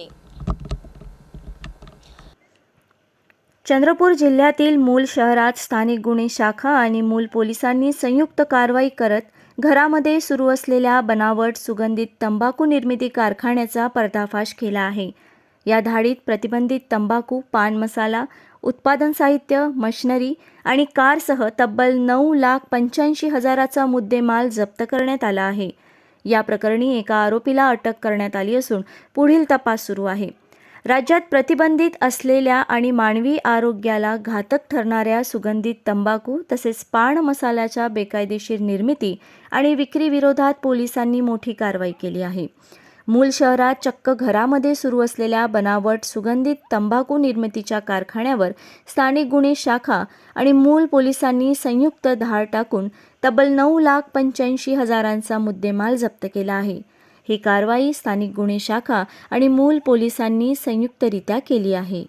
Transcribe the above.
आहे। चंद्रपूर जिल्ह्यातील मूल शहरात स्थानिक गुन्हे शाखा आणि मूल पोलिसांनी संयुक्त कारवाई करत घरामध्ये सुरू असलेल्या बनावट सुगंधित तंबाखू निर्मिती कारखान्याचा पर्दाफाश केला आहे। या धाडीत प्रतिबंधित तंबाखू, पान मसाला, उत्पादन साहित्य, मशिनरी आणि कारसह तब्बल 9,85,000चा मुद्देमाल जप्त करण्यात आला आहे। या प्रकरणी एका आरोपीला अटक करण्यात आली असून पुढील तपास सुरू आहे। राज्यात प्रतिबंधित असलेल्या आणि मानवी आरोग्याला घातक ठरणाऱ्या सुगंधित तंबाखू तसेच पान मसाल्याच्या बेकायदेशीर निर्मिती आणि विक्री विरोधात पोलिसांनी मोठी कारवाई केली आहे। मूल शहरात चक्क घरामध्ये सुरू असलेल्या बनावट सुगंधित तंबाखू निर्मितीच्या कारखान्यावर स्थानिक गुन्हे शाखा आणि मूल पोलिसांनी संयुक्त धाड टाकून तब्बल 9,85,000चा मुद्देमाल जप्त केला आहे। ही कारवाई स्थानिक गुन्हे शाखा आणि मूल पोलिसांनी संयुक्तरित्या केली आहे।